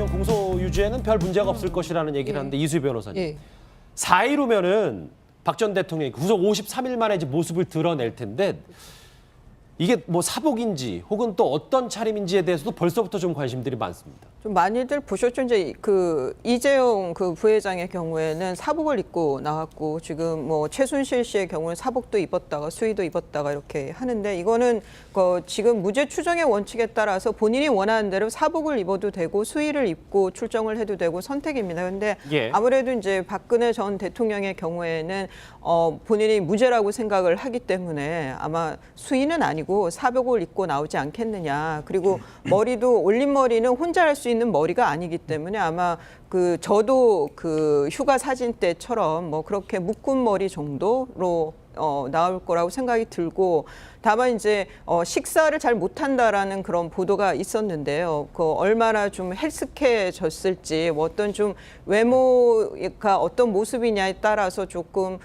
대통령 공소 유지에는 별 문제가 없을 것이라는 얘기를 하는데 이수희 변호사님. 예. 4일후면은 박 전 대통령이 구속 53일 만에 이제 모습을 드러낼 텐데 이게 뭐 사복인지 혹은 또 어떤 차림인지에 대해서도 벌써부터 좀 관심들이 많습니다. 좀 많이들 보셨죠? 이제 그 이재용 그 부회장의 경우에는 사복을 입고 나왔고 지금 뭐 최순실 씨의 경우는 사복도 입었다가 수의도 입었다가 이렇게 하는데 이거는 지금 무죄 추정의 원칙에 따라서 본인이 원하는 대로 사복을 입어도 되고 수의를 입고 출정을 해도 되고 선택입니다. 그런데 예. 아무래도 이제 박근혜 전 대통령의 경우에는 본인이 무죄라고 생각을 하기 때문에 아마 수의는 아니고 사복을 입고 나오지 않겠느냐. 그리고 머리도 올린 머리는 혼자 할 수 있는 머리가 아니기 때문에 아마 저도 그 휴가 사진 때처럼 뭐 그렇게 묶은 머리 정도로 나올 거라고 생각이 들고 다만 이제 식사를 잘 못한다라는 그런 보도가 있었는데요. 얼마나 좀 헬스케졌을지 어떤 좀 외모가 어떤 모습이냐에 따라서 조금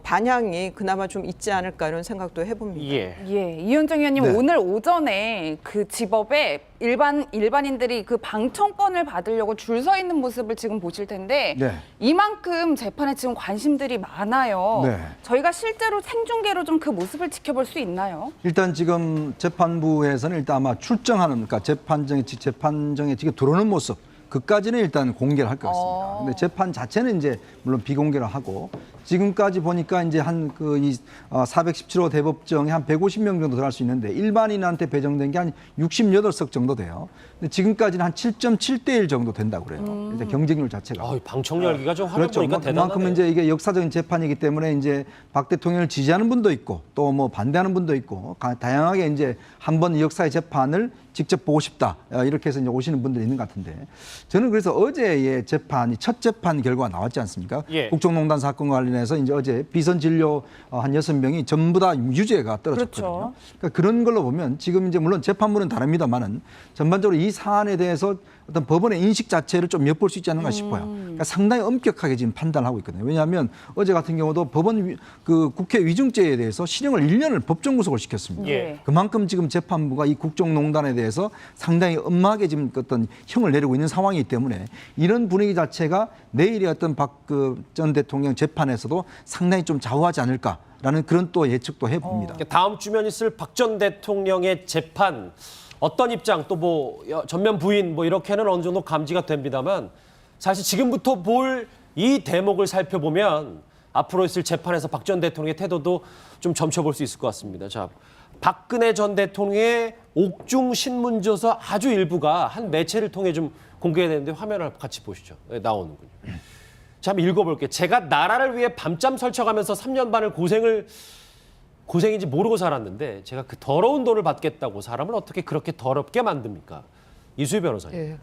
반향이 그나마 좀 있지 않을까 이런 생각도 해봅니다. 예. 예, 이현정 의원님 네. 오늘 오전에 그 집업에 일반인들이 그 방청권을 받으려고 줄 서 있는 모습을 지금 보실 텐데 네. 이만큼 재판에 지금 관심들이 많아요. 네. 저희가 실제로 생중계로 좀 그 모습을 지켜볼 수 있나요? 일단 지금 재판부에서는 일단 아마 출정하는, 그러니까 재판정에 지금 들어오는 모습, 그까지는 일단 공개를 할 것 같습니다. 근데 재판 자체는 이제 물론 비공개를 하고 지금까지 보니까 이제 한 417호 대법정에 한 150명 정도 들어갈 수 있는데 일반인한테 배정된 게 한 68석 정도 돼요. 근데 지금까지는 한 7.7대 1 정도 된다고 그래요. 일단 경쟁률 자체가. 방청 열기가 좀 하는 그렇죠. 거니까 대단하네요. 그만큼 이제 이게 역사적인 재판이기 때문에 이제 박 대통령을 지지하는 분도 있고 또 뭐 반대하는 분도 있고 다양하게 이제 한번 역사의 재판을 직접 보고 싶다 이렇게 해서 이제 오시는 분들이 있는 것 같은데 저는 그래서 어제의 재판이 첫 재판 결과가 나왔지 않습니까? 예. 국정농단 사건과 관련해서 이제 어제 비선 진료 한 6명이 전부 다 유죄가 떨어졌거든요. 그렇죠. 그러니까 그런 걸로 보면 지금 이제 물론 재판부는 다릅니다만은 전반적으로 이 사안에 대해서 어떤 법원의 인식 자체를 좀 엿볼 수 있지 않는가 싶어요. 그러니까 상당히 엄격하게 지금 판단을 하고 있거든요. 왜냐하면 어제 같은 경우도 법원 국회 위증죄에 대해서 실형을 1년을 법정 구속을 시켰습니다. 예. 그만큼 지금 재판부가 이 국정농단에 대해서 상당히 엄하게 지금 어떤 형을 내리고 있는 상황이기 때문에 이런 분위기 자체가 내일의 어떤 박 전 대통령 재판에서도 상당히 좀 좌우하지 않을까라는 그런 또 예측도 해봅니다. 다음 주면 있을 박 전 대통령의 재판 어떤 입장 또 뭐 전면 부인 뭐 이렇게는 어느 정도 감지가 됩니다만 사실 지금부터 볼 이 대목을 살펴보면 앞으로 있을 재판에서 박 전 대통령의 태도도 좀 점쳐볼 수 있을 것 같습니다. 자, 박근혜 전 대통령의 옥중 신문조서 아주 일부가 한 매체를 통해 좀 공개되는데 화면을 같이 보시죠. 네, 나오는군요. 자, 한번 읽어볼게요. 제가 나라를 위해 밤잠 설쳐가면서 3년 반을 고생인지 모르고 살았는데 제가 그 더러운 돈을 받겠다고 사람을 어떻게 그렇게 더럽게 만듭니까? 이수희 변호사님. 예.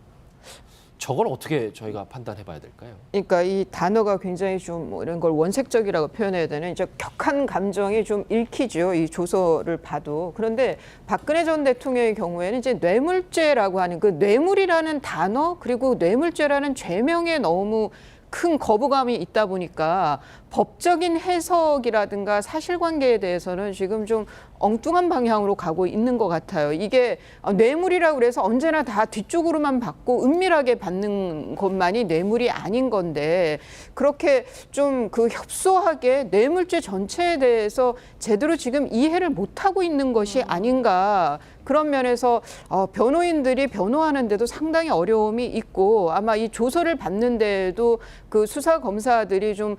저걸 어떻게 저희가 판단해 봐야 될까요? 그러니까 이 단어가 굉장히 좀 이런 걸 원색적이라고 표현해야 되는 이제 격한 감정이 좀 읽히죠. 이 조서를 봐도. 그런데 박근혜 전 대통령의 경우에는 이제 뇌물죄라고 하는 그 뇌물이라는 단어 그리고 뇌물죄라는 죄명에 너무 큰 거부감이 있다 보니까 법적인 해석이라든가 사실관계에 대해서는 지금 좀 엉뚱한 방향으로 가고 있는 것 같아요. 이게 뇌물이라고 그래서 언제나 다 뒤쪽으로만 받고 은밀하게 받는 것만이 뇌물이 아닌 건데 그렇게 좀 그 협소하게 뇌물죄 전체에 대해서 제대로 지금 이해를 못하고 있는 것이 아닌가. 그런 면에서 변호인들이 변호하는데도 상당히 어려움이 있고 아마 이 조서를 받는데도 그 수사 검사들이 좀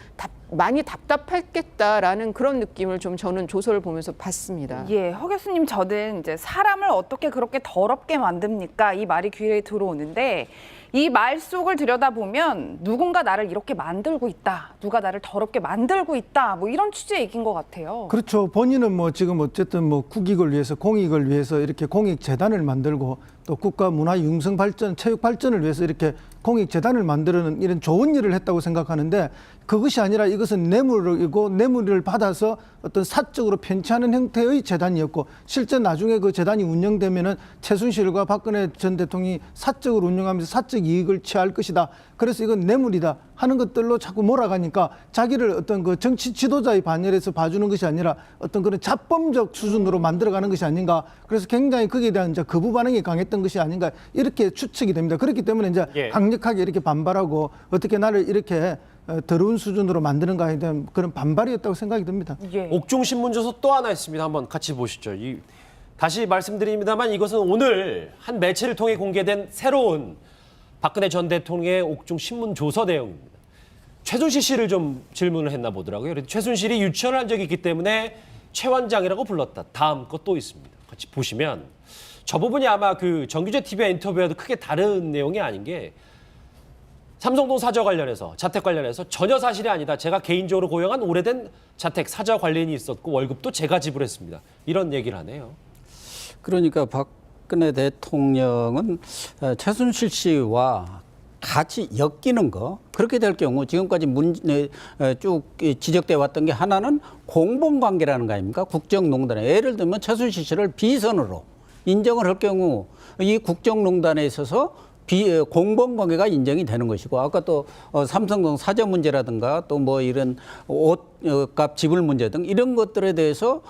많이 답답했겠다라는 그런 느낌을 좀 저는 조서를 보면서 봤습니다. 예, 허 교수님 저는 이제 사람을 어떻게 그렇게 더럽게 만듭니까? 이 말이 귀에 들어오는데 이 말 속을 들여다보면 누군가 나를 이렇게 만들고 있다. 누가 나를 더럽게 만들고 있다. 뭐 이런 취지의 얘기인 것 같아요. 그렇죠. 본인은 뭐 지금 어쨌든 뭐 국익을 위해서 공익을 위해서 이렇게 공익재단을 만들고 또 국가 문화 융성 발전, 체육 발전을 위해서 이렇게 공익재단을 만드는 이런 좋은 일을 했다고 생각하는데 그것이 아니라 이것은 뇌물이고 뇌물을 받아서 어떤 사적으로 편취하는 형태의 재단이었고 실제 나중에 그 재단이 운영되면은 최순실과 박근혜 전 대통령이 사적으로 운영하면서 사적 정치적 이익을 취할 것이다. 그래서 이건 뇌물이다 하는 것들로 자꾸 몰아가니까 자기를 어떤 그 정치 지도자의 반열에서 봐주는 것이 아니라 어떤 그런 자범적 수준으로 만들어가는 것이 아닌가. 그래서 굉장히 거기에 대한 이제 거부 반응이 강했던 것이 아닌가 이렇게 추측이 됩니다. 그렇기 때문에 이제 예. 강력하게 이렇게 반발하고 어떻게 나를 이렇게 더러운 수준으로 만드는가에 대한 그런 반발이었다고 생각이 듭니다. 예. 옥중신문조서 또 하나 있습니다. 한번 같이 보시죠. 다시 말씀드립니다만 이것은 오늘 한 매체를 통해 공개된 새로운 박근혜 전 대통령의 옥중신문조서 내용입니다. 최순실 씨를 좀 질문을 했나 보더라고요. 그래서 최순실이 유치원을 한 적이 있기 때문에 최원장이라고 불렀다. 다음 것 또 있습니다. 같이 보시면 저 부분이 아마 그 정규제 TV와 인터뷰와도 크게 다른 내용이 아닌 게 삼성동 사저 관련해서 자택 관련해서 전혀 사실이 아니다. 제가 개인적으로 고용한 오래된 자택 사저 관련이 있었고 월급도 제가 지불했습니다. 이런 얘기를 하네요. 그러니까 박근혜 대통령은 최순실 씨와 같이 엮이는 거 그렇게 될 경우 지금까지 쭉 지적돼 왔던 게 하나는 공범관계라는 거 아닙니까? 국정농단에 예를 들면 최순실 씨를 비선으로 인정을 할 경우 이 국정농단에 있어서 공범관계가 인정이 되는 것이고 아까 또 삼성동 사저 문제라든가 또 뭐 이런 옷값 지불 문제 등 이런 것들에 대해서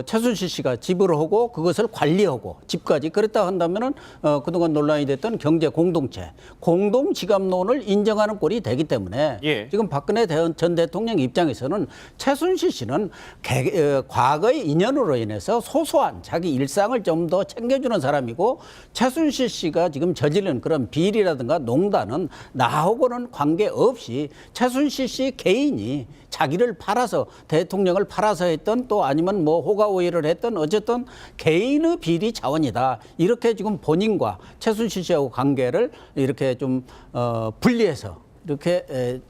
최순실 씨가 지불을 하고 그것을 관리하고 집까지 그랬다 한다면은 그동안 논란이 됐던 경제 공동체 공동 지갑론을 인정하는 꼴이 되기 때문에 예. 지금 박근혜 전 대통령 입장에서는 최순실 씨는 과거의 인연으로 인해서 소소한 자기 일상을 좀 더 챙겨주는 사람이고 최순실 씨가 지금 저지른 그런 비리라든가 농단은 나하고는 관계없이 최순실 씨 개인이 자기를 팔아서 대통령을 팔아서 했던 또 아니면 뭐 호가호위를 했던 어쨌든 개인의 비리 자원이다. 이렇게 지금 본인과 최순실 씨하고 관계를 이렇게 좀 분리해서 이렇게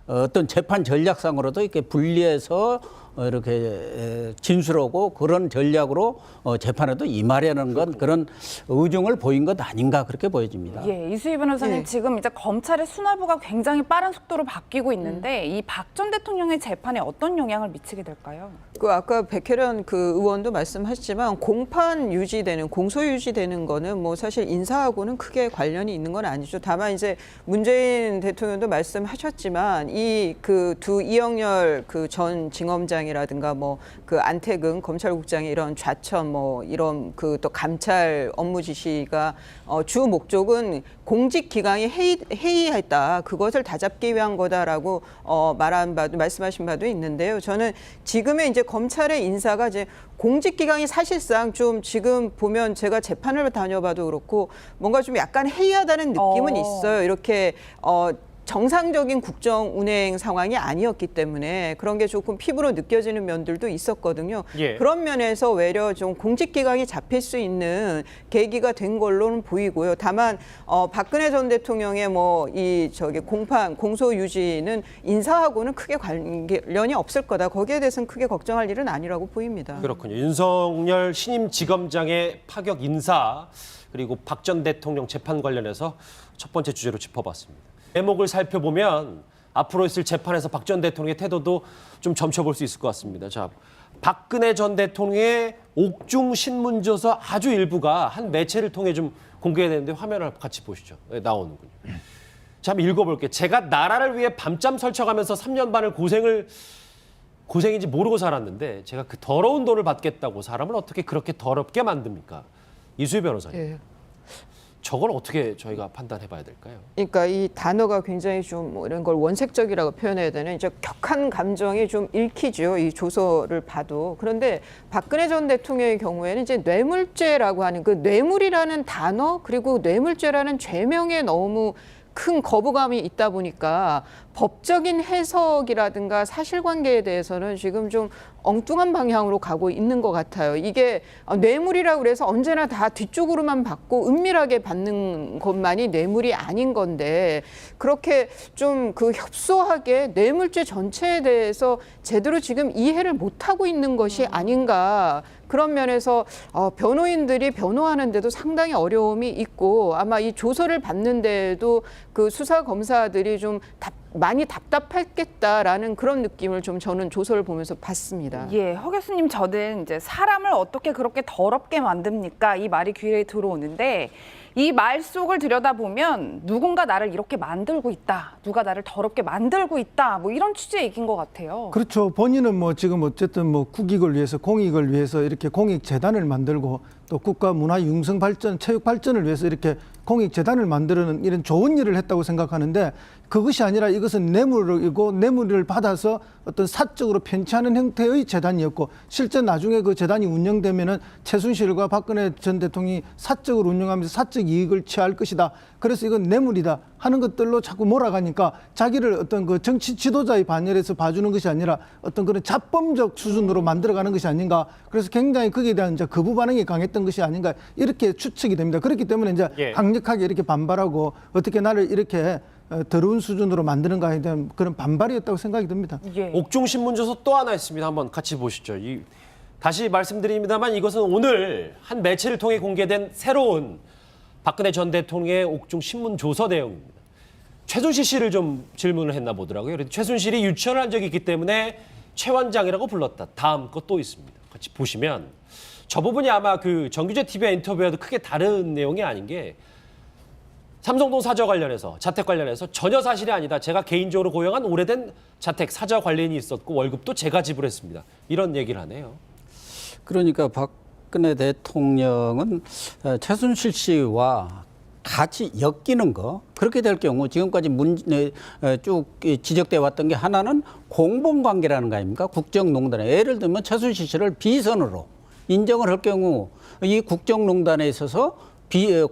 어떤 재판 전략상으로도 이렇게 분리해서 이렇게 진술하고 그런 전략으로 재판에도 임하려는 건 그런 의중을 보인 것 아닌가 그렇게 보여집니다. 예, 이수희 변호사님 예. 지금 이제 검찰의 수뇌부가 굉장히 빠른 속도로 바뀌고 있는데 이 박 전 대통령의 재판에 어떤 영향을 미치게 될까요? 그 아까 백혜련 그 의원도 말씀하셨지만 공판 유지되는 공소 유지되는 거는 뭐 사실 인사하고는 크게 관련이 있는 건 아니죠. 다만 이제 문재인 대통령도 말씀하셨지만 이 그 이영렬 그 전 징검장이라든가 뭐 그 안태근 검찰국장의 이런 좌천 뭐 이런 그 또 감찰 업무 지시가 주 목적은 공직 기강이 해이했다. 그것을 다잡기 위한 거다라고 말씀하신 바도 있는데요. 저는 지금의 이제 검찰의 인사가 이제 공직 기강이 사실상 좀 지금 보면 제가 재판을 다녀봐도 그렇고 뭔가 좀 약간 해이하다는 느낌은 있어요. 이렇게 정상적인 국정 운행 상황이 아니었기 때문에 그런 게 조금 피부로 느껴지는 면들도 있었거든요. 예. 그런 면에서 외려 좀 공직 기강이 잡힐 수 있는 계기가 된 걸로는 보이고요. 다만 박근혜 전 대통령의 뭐 공소 유지는 인사하고는 크게 관련이 없을 거다. 거기에 대해서는 크게 걱정할 일은 아니라고 보입니다. 그렇군요. 윤석열 신임 지검장의 파격 인사 그리고 박 전 대통령 재판 관련해서 첫 번째 주제로 짚어봤습니다. 대목을 살펴보면 앞으로 있을 재판에서 박 전 대통령의 태도도 좀 점쳐볼 수 있을 것 같습니다. 자, 박근혜 전 대통령의 옥중 신문조서 아주 일부가 한 매체를 통해 좀 공개되는데 화면을 같이 보시죠. 네, 나오는군요. 자, 한번 읽어볼게요. 제가 나라를 위해 밤잠 설쳐가면서 3년 반을 고생인지 모르고 살았는데 제가 그 더러운 돈을 받겠다고 사람을 어떻게 그렇게 더럽게 만듭니까? 이수희 변호사님. 예. 저걸 어떻게 저희가 판단해 봐야 될까요? 그러니까 이 단어가 굉장히 좀 뭐 이런 걸 원색적이라고 표현해야 되는 이제 격한 감정이 좀 읽히죠. 이 조서를 봐도. 그런데 박근혜 전 대통령의 경우에는 이제 뇌물죄라고 하는 그 뇌물이라는 단어 그리고 뇌물죄라는 죄명에 너무 큰 거부감이 있다 보니까 법적인 해석이라든가 사실관계에 대해서는 지금 좀 엉뚱한 방향으로 가고 있는 것 같아요. 이게 뇌물이라고 그래서 언제나 다 뒤쪽으로만 받고 은밀하게 받는 것만이 뇌물이 아닌 건데 그렇게 좀 그 협소하게 뇌물죄 전체에 대해서 제대로 지금 이해를 못하고 있는 것이 아닌가. 그런 면에서 변호인들이 변호하는데도 상당히 어려움이 있고 아마 이 조서를 받는데도 그 수사 검사들이 좀 많이 답답했겠다라는 그런 느낌을 좀 저는 조서를 보면서 봤습니다. 예, 허 교수님 저는 이제 사람을 어떻게 그렇게 더럽게 만듭니까? 이 말이 귀에 들어오는데 이 말 속을 들여다보면 누군가 나를 이렇게 만들고 있다. 누가 나를 더럽게 만들고 있다. 뭐 이런 취지의 얘기인 것 같아요. 그렇죠. 본인은 뭐 지금 어쨌든 뭐 국익을 위해서 공익을 위해서 이렇게 공익재단을 만들고 또 국가 문화 융성 발전, 체육 발전을 위해서 이렇게 공익재단을 만드는 이런 좋은 일을 했다고 생각하는데 그것이 아니라 이것은 뇌물이고 뇌물을 받아서 어떤 사적으로 편취하는 형태의 재단이었고 실제 나중에 그 재단이 운영되면은 최순실과 박근혜 전 대통령이 사적으로 운영하면서 사적 이익을 취할 것이다. 그래서 이건 뇌물이다 하는 것들로 자꾸 몰아가니까 자기를 어떤 그 정치 지도자의 반열에서 봐주는 것이 아니라 어떤 그런 자범적 수준으로 만들어가는 것이 아닌가. 그래서 굉장히 거기에 대한 이제 거부 반응이 강했던 것이 아닌가 이렇게 추측이 됩니다. 그렇기 때문에 이제 예. 강력하게 이렇게 반발하고 어떻게 나를 이렇게 더러운 수준으로 만드는가에 대한 그런 반발이었다고 생각이 듭니다. 예. 옥중신문조서 또 하나 있습니다. 한번 같이 보시죠. 다시 말씀드립니다만 이것은 오늘 한 매체를 통해 공개된 새로운 박근혜 전 대통령의 옥중신문 조서 내용입니다. 최순실 씨를 좀 질문을 했나 보더라고요. 그래서 최순실이 유치원을 한 적이 있기 때문에 최원장이라고 불렀다. 다음 것 또 있습니다. 같이 보시면 저 부분이 아마 그 정규제 TV와 인터뷰와도 크게 다른 내용이 아닌 게 삼성동 사저 관련해서 자택 관련해서 전혀 사실이 아니다. 제가 개인적으로 고용한 오래된 자택 사저 관련이 있었고 월급도 제가 지불했습니다. 이런 얘기를 하네요. 그러니까 박근혜 대통령은 최순실 씨와 같이 엮이는 거 그렇게 될 경우 지금까지 쭉 지적돼 왔던 게 하나는 공범관계라는 거 아닙니까? 국정농단에 예를 들면 최순실 씨를 비선으로 인정을 할 경우 이 국정농단에 있어서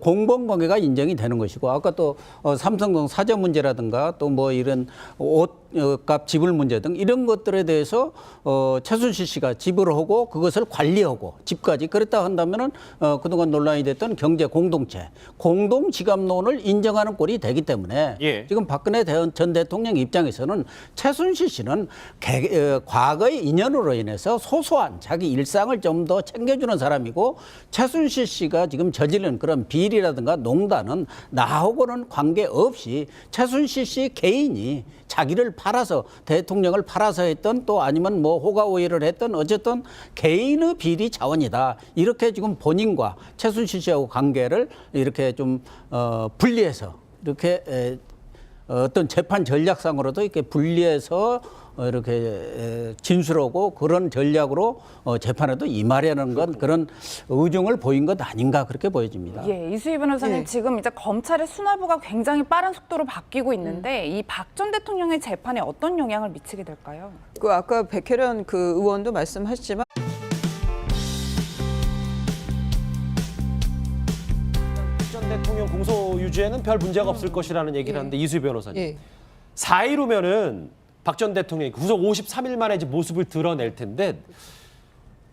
공범관계가 인정이 되는 것이고 아까 또 삼성동 사저 문제라든가 또 뭐 이런 옷값 지불 문제 등 이런 것들에 대해서 최순실 씨가 지불을 하고 그것을 관리하고 집까지 그랬다 한다면은 그동안 논란이 됐던 경제 공동체 공동 지갑론을 인정하는 꼴이 되기 때문에 예. 지금 박근혜 전 대통령 입장에서는 최순실 씨는 과거의 인연으로 인해서 소소한 자기 일상을 좀 더 챙겨주는 사람이고 최순실 씨가 지금 저지른 그런 비리라든가 농단은 나하고는 관계없이 최순실 씨 개인이 자기를 팔아서 대통령을 팔아서 했던 또 아니면 뭐 호가오해를 했던 어쨌든 개인의 비리 자원이다. 이렇게 지금 본인과 최순실 씨하고 관계를 이렇게 좀 분리해서 이렇게 어떤 재판 전략상으로도 이렇게 분리해서 이렇게 진술하고 그런 전략으로 재판에도 임하려는 건 그런 의중을 보인 것 아닌가 그렇게 보여집니다. 예, 이수희 변호사님 예. 지금 이제 검찰의 수뇌부가 굉장히 빠른 속도로 바뀌고 있는데 이 박 전 대통령의 재판에 어떤 영향을 미치게 될까요? 그 아까 백혜련 그 의원도 말씀하셨지만 전 대통령 공소 유지에는 별 문제가 없을 것이라는 얘기를 하는데 이수희 변호사님. 예. 4일 후면은 박 전 대통령이 구속 53일 만에 이제 모습을 드러낼 텐데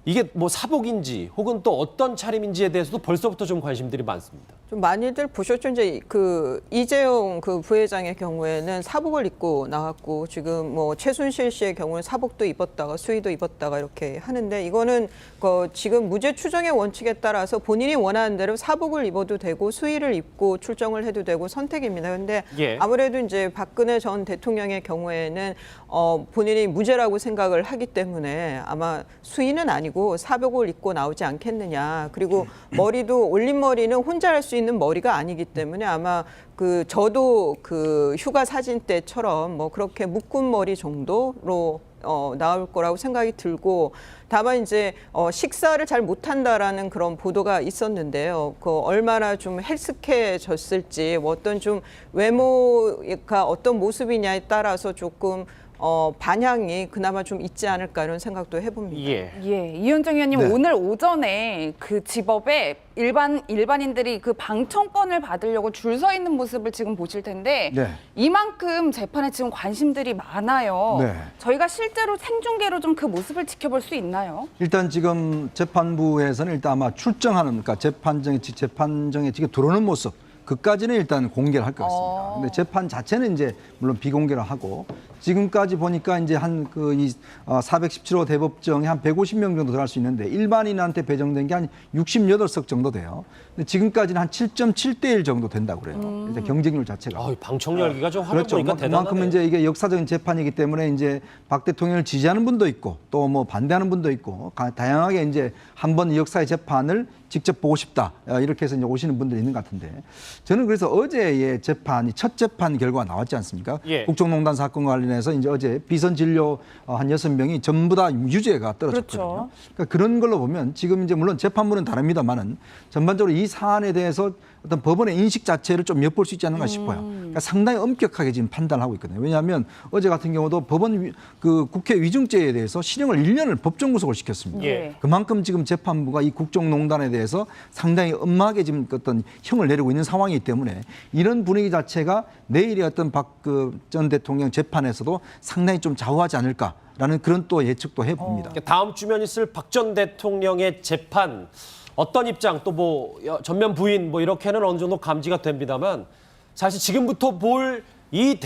이게 뭐 사복인지 혹은 또 어떤 차림인지에 대해서도 벌써부터 좀 관심들이 많습니다. 좀 많이들 보셨죠? 이제 그 이재용 그 부회장의 경우에는 사복을 입고 나왔고 지금 뭐 최순실 씨의 경우는 사복도 입었다가 수의도 입었다가 이렇게 하는데 이거는 그 지금 무죄 추정의 원칙에 따라서 본인이 원하는 대로 사복을 입어도 되고 수의를 입고 출정을 해도 되고 선택입니다. 그런데 예. 아무래도 이제 박근혜 전 대통령의 경우에는 본인이 무죄라고 생각을 하기 때문에 아마 수의는 아니고 사복을 입고 나오지 않겠느냐. 그리고 머리도 올린 머리는 혼자 할 수 있는 머리가 아니기 때문에 아마 그 저도 그 휴가 사진 때처럼 뭐 그렇게 묶은 머리 정도로 나올 거라고 생각이 들고 다만 이제 식사를 잘 못한다라는 그런 보도가 있었는데요. 그 얼마나 좀 헬스케졌을지 뭐 어떤 좀 외모가 어떤 모습이냐에 따라서 조금 반향이 그나마 좀 있지 않을까 이런 생각도 해봅니다. 예. 예, 이현정 의원님 네. 오늘 오전에 그 집업에 일반인들이 그 방청권을 받으려고 줄 서 있는 모습을 지금 보실 텐데 네. 이만큼 재판에 지금 관심들이 많아요. 네. 저희가 실제로 생중계로 좀 그 모습을 지켜볼 수 있나요? 일단 지금 재판부에서는 일단 아마 출정하는 그러니까 재판정에 지금 들어오는 모습 그까지는 일단 공개를 할 것 같습니다. 근데 재판 자체는 이제 물론 비공개를 하고 지금까지 보니까 이제 한 417호 대법정에 한 150명 정도 들어갈 수 있는데 일반인한테 배정된 게 한 68석 정도 돼요. 근데 지금까지는 한 7.7대 1 정도 된다고 그래요. 일단 경쟁률 자체가. 방청 열기가 좀 화면 그렇죠. 보니까 대단하네요. 그만큼 이제 이게 역사적인 재판이기 때문에 이제 박 대통령을 지지하는 분도 있고 또 뭐 반대하는 분도 있고 다양하게 이제 한번 역사의 재판을 직접 보고 싶다 이렇게 해서 이제 오시는 분들이 있는 것 같은데 저는 그래서 어제의 재판이 첫 재판 결과가 나왔지 않습니까? 예. 국정농단 사건과 관련해서 이제 어제 비선 진료 한 6명이 전부 다 유죄가 떨어졌거든요. 그렇죠. 그러니까 그런 걸로 보면 지금 이제 물론 재판부는 다릅니다만은 전반적으로 이 사안에 대해서 어떤 법원의 인식 자체를 좀 엿볼 수 있지 않는가 싶어요. 그러니까 상당히 엄격하게 지금 판단을 하고 있거든요. 왜냐하면 어제 같은 경우도 법원 국회 위증죄에 대해서 실형을 1년을 법정 구속을 시켰습니다. 예. 그만큼 지금 재판부가 이 국정농단에 대해서 상당히 엄하게 지금 어떤 형을 내리고 있는 상황이기 때문에 이런 분위기 자체가 내일의 어떤 박 전 대통령 재판에서도 상당히 좀 좌우하지 않을까라는 그런 또 예측도 해봅니다. 다음 주면 있을 박 전 대통령의 재판 어떤 입장 또 뭐 전면 부인 뭐 이렇게는 어느 정도 감지가 됩니다만 사실 지금부터 볼 이